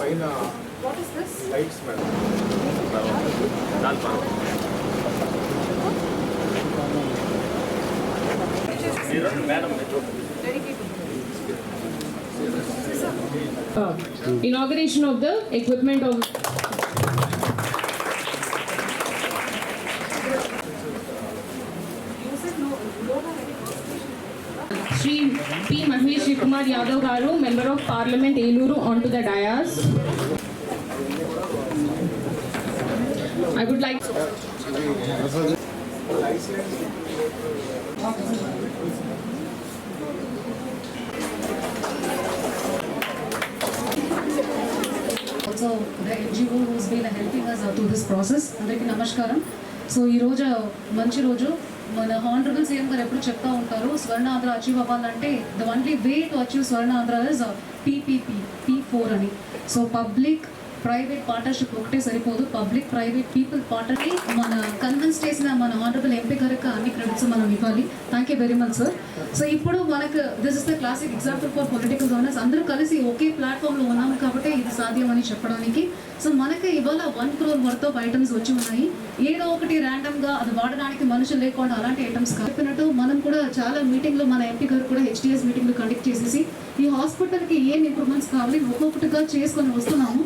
What is this? Lights, madam. Inauguration of the equipment of Shri P. Mahesh Kumar Yadav Garu, Member of Parliament Eluru, onto the dais. I would like also the NGO who's been helping us through this process. అందరికీ నమస్కారం. So ఈ రోజు మంచి రోజు. మన honourable CM గారు ఎప్పుడు చెప్తా ఉంటారు, స్వర్ణ ఆంధ్ర అచీవ్ అవ్వాలంటే the only way to achieve Swarna Andhra is PPP, P4 అని. సో పబ్లిక్ ప్రైవేట్ పార్ట్నర్షిప్ ఒకటే సరిపోదు, పబ్లిక్ ప్రైవేట్ పీపుల్ పార్ట్నర్షిప్. మన కన్విన్స్ చేసిన మన హానరబుల్ ఎంపీ గారికి అన్ని క్రెడిట్స్ మనం ఇవ్వాలి. Thank you very much sir. So ఇప్పుడు మనకు this is the classic example for political governance. అందరూ కలిసి ఒకే ప్లాట్ఫామ్లో ఉన్నాము కాబట్టి ఇది సాధ్యం అని చెప్పడానికి. సో మనకి ఇవాళ 1 crore వర్త్ ఆఫ్ ఐటమ్స్ వచ్చి ఉన్నాయి. ఏదో ఒకటి ర్యాండమ్గా అది వాడడానికి మనుషులు లేకుండా అలాంటి ఐటమ్స్ చెప్పినట్టు మనం కూడా చాలా మీటింగ్లో మన ఎంపీ గారు కూడా HDS మీటింగ్లు కండక్ట్ చేసేసి ఈ హాస్పిటల్కి ఏం ఇంప్రూవ్మెంట్స్ కావాలి ఒక్కొక్కటిగా చేసుకొని వస్తున్నాము.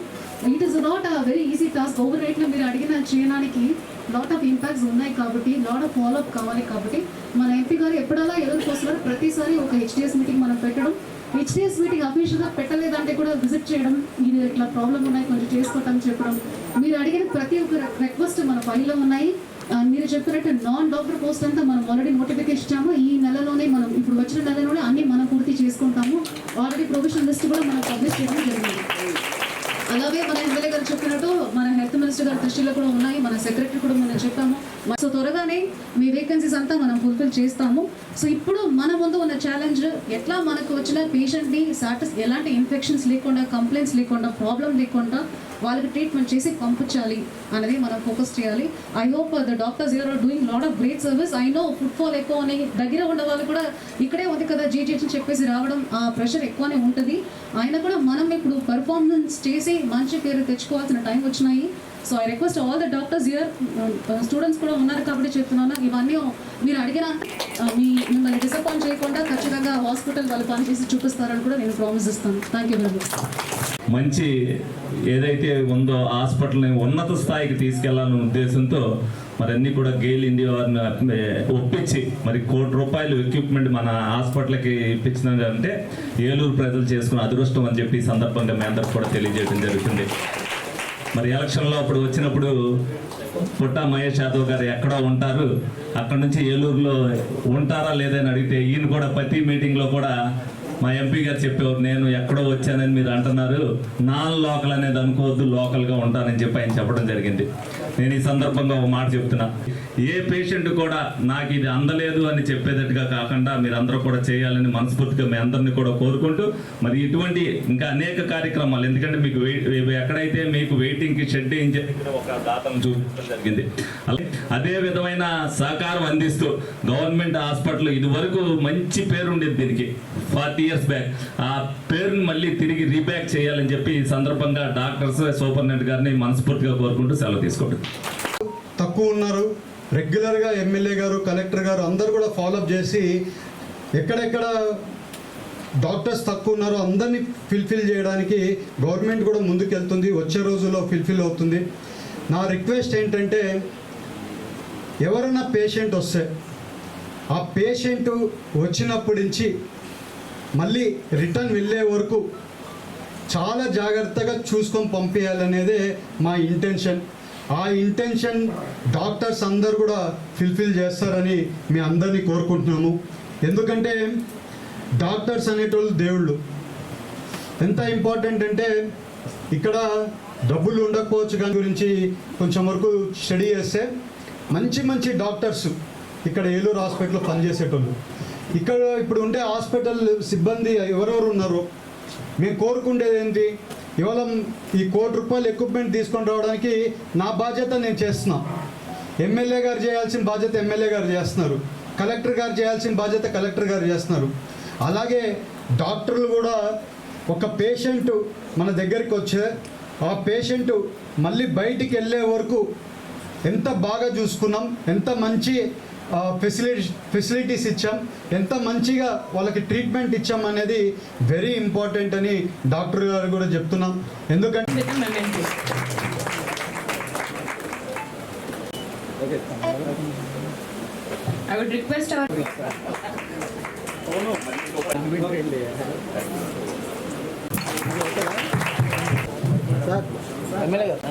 It is not a very easy task. Over రైట్లో మీరు అడిగిన చేయడానికి లాట్ ఆఫ్ ఇంపాక్ట్స్ ఉన్నాయి కాబట్టి లాట్ ఆఫ్ ఫాలోఅప్ కావాలి కాబట్టి మన ఎంపీ గారు ఎప్పుడలా ఎదురుకు వస్తున్నారు ప్రతిసారి ఒక HDS మీటింగ్ మనం పెట్టడం, HDS మీటింగ్ అఫీషియల్గా పెట్టలేదంటే కూడా విజిట్ చేయడం, ఇది ఇట్లా ప్రాబ్లం ఉన్నాయి కొంచెం చేసుకోవటం చెప్పడం. మీరు అడిగిన ప్రతి ఒక్క రిక్వెస్ట్ మన ఫైల్లో ఉన్నాయి. మీరు చెప్పినట్టు నాన్ డాక్టర్ పోస్ట్ అంతా మనం ఆల్రెడీ నోటిఫికేషన్ ఇచ్చాము. ఈ నెలలోనే మనం ఇప్పుడు వచ్చిన నెలలోనే అన్ని మనం పూర్తి చేసుకుంటాము. ఆల్రెడీ ప్రొవిజనల్ లిస్ట్ కూడా మనం పబ్లిష్ చేయడం జరిగింది. అలాగే మన ఎమ్మెల్యే గారు చెప్పినట్టు మన హెల్త్ మినిస్టర్ గారి దృష్టిలో కూడా ఉన్నాయి, మన సెక్రటరీ కూడా మనం చెప్పాము. సో త్వరగానే మీ వేకెన్సీస్ అంతా మనం ఫుల్ఫిల్ చేస్తాము. సో ఇప్పుడు మన ముందు ఉన్న ఛాలెంజ్ ఎట్లా మనకు వచ్చిన పేషెంట్ని ఎలాంటి ఇన్ఫెక్షన్స్ లేకుండా, కంప్లైంట్స్ లేకుండా, ప్రాబ్లం లేకుండా వాళ్ళకి ట్రీట్మెంట్ చేసి పంపించాలి అనేది మనం ఫోకస్ చేయాలి. I hope the doctors you are are doing lot of great service. I know footfall ఎక్కువ అని దగ్గర ఉన్న వాళ్ళు కూడా ఇక్కడే ఉంది కదా GGH అని చెప్పేసి రావడం, ఆ ప్రెషర్ ఎక్కువనే ఉంటుంది. ఆయన కూడా మనం ఇప్పుడు పర్ఫార్మెన్స్ చేసి మంచి పేరు తెచ్చుకోవాల్సిన టైం వచ్చినాయి. So I request all the doctors here, students కూడా ఉన్నారు కాబట్టి చెప్తున్నాను, ఇవన్నీ మీరు అడిగిన మిమ్మల్ని డిసప్పాయింట్ చేయకుండా ఖచ్చితంగా హాస్పిటల్ వాళ్ళు పనిచేసి చూపిస్తారని కూడా నేను ప్రామిస్ ఇస్తాను. Thank you very much. మంచి ఏదైతే ఉందో హాస్పిటల్ని ఉన్నత స్థాయికి తీసుకెళ్లాలనే ఉద్దేశంతో మరి అన్నీ కూడా గెయిల్ ఇండియా వారిని ఒప్పించి మరి ₹1 కోటి ఎక్విప్మెంట్ మన హాస్పిటల్కి ఇప్పించినారంటే ఏలూరు ప్రజలు చేసుకున్న అదృష్టం అని చెప్పి ఈ సందర్భంగా మీ అందరికి కూడా తెలియజేయడం జరుగుతుంది. మరి ఎలక్షన్లో అప్పుడు వచ్చినప్పుడు పుట్టా మహేష్ యాదవ్ గారు ఎక్కడో ఉంటారు, అక్కడ నుంచి ఏలూరులో ఉంటారా లేదని అడిగితే ఈయన కూడా ప్రతి మీటింగ్లో కూడా మా ఎంపీ గారు చెప్పేవారు, నేను ఎక్కడో వచ్చానని మీరు అంటున్నారు, నాన్ లోకల్ అనేది అనుకోవద్దు, లోకల్గా ఉంటానని చెప్పి ఆయన చెప్పడం జరిగింది. నేను ఈ సందర్భంగా ఒక మాట చెప్తున్నా, ఏ పేషెంట్ కూడా నాకు ఇది అందలేదు అని చెప్పేటట్టుగా కాకుండా మీరందరూ కూడా చేయాలని మనస్ఫూర్తిగా మీ అందరినీ కూడా కోరుకుంటూ మరి ఇటువంటి ఇంకా అనేక కార్యక్రమాలు, ఎందుకంటే మీకు ఎక్కడైతే మీకు వెయిటింగ్కి షెడ్ వేయించే ఒక దాతను చూపించడం జరిగింది. అదే విధమైన సహకారం అందిస్తూ గవర్నమెంట్ హాస్పిటల్ ఇది వరకు మంచి పేరు ఉండేది, దీనికి 40 years బ్యాక్ ఆ పేరుని మళ్ళీ తిరిగి రీబ్యాక్ చేయాలని చెప్పి ఈ సందర్భంగా డాక్టర్స్ సూపరింటెండెంట్ గారిని మనస్ఫూర్తిగా కోరుకుంటూ సెలవు తీసుకోండి. తక్కువ ఉన్నారు, రెగ్యులర్గా ఎమ్మెల్యే గారు, కలెక్టర్ గారు అందరూ కూడా ఫాలోఅప్ చేసి ఎక్కడెక్కడ డాక్టర్స్ తక్కువ ఉన్నారో అందరినీ ఫిల్ఫిల్ చేయడానికి గవర్నమెంట్ కూడా ముందుకెళ్తుంది. వచ్చే రోజుల్లో ఫిల్ఫిల్ అవుతుంది. నా రిక్వెస్ట్ ఏంటంటే ఎవరైనా పేషెంట్ వస్తే ఆ పేషెంట్ వచ్చినప్పటి నుంచి మళ్ళీ రిటర్న్ వెళ్ళే వరకు చాలా జాగ్రత్తగా చూసుకొని పంపించాలనేదే మా ఇంటెన్షన్. ఆ ఇంటెన్షన్ డాక్టర్స్ అందరు కూడా ఫిల్ఫిల్ చేస్తారని మీ అందరినీ కోరుకుంటున్నాము. ఎందుకంటే డాక్టర్స్ అనేటోళ్ళు దేవుళ్ళు. ఎంత ఇంపార్టెంట్ అంటే ఇక్కడ డబ్బులు ఉండకపోవచ్చు దాని గురించి కొంచెం వరకు స్టడీ చేస్తే మంచి మంచి డాక్టర్స్ ఇక్కడ ఏలూరు హాస్పిటల్లో పనిచేసేటోళ్ళు, ఇక్కడ ఇప్పుడు ఉండే హాస్పిటల్ సిబ్బంది ఎవరెవరు ఉన్నారో మేము కోరుకుండేది ఏంటి, ఇవాళ ఈ ₹1 కోటి ఎక్విప్మెంట్ తీసుకొని రావడానికి నా బాధ్యత నేను చేస్తున్నా. ఎమ్మెల్యే గారు చేయాల్సిన బాధ్యత ఎమ్మెల్యే గారు చేస్తున్నారు, కలెక్టర్ గారు చేయాల్సిన బాధ్యత కలెక్టర్ గారు చేస్తున్నారు. అలాగే డాక్టర్లు కూడా ఒక పేషెంట్ మన దగ్గరికి వచ్చే ఆ పేషెంట్ మళ్ళీ బయటికి వెళ్ళే వరకు ఎంత బాగా చూసుకున్నాం, ఎంత మంచి ఫెసిలిటీస్ ఇచ్చాం, ఎంత మంచిగా వాళ్ళకి ట్రీట్మెంట్ ఇచ్చాం అనేది వెరీ ఇంపార్టెంట్ అని డాక్టర్ గారు కూడా చెప్తున్నాం. ఎందుకంటే with a memento. I would request our sir MLA గారు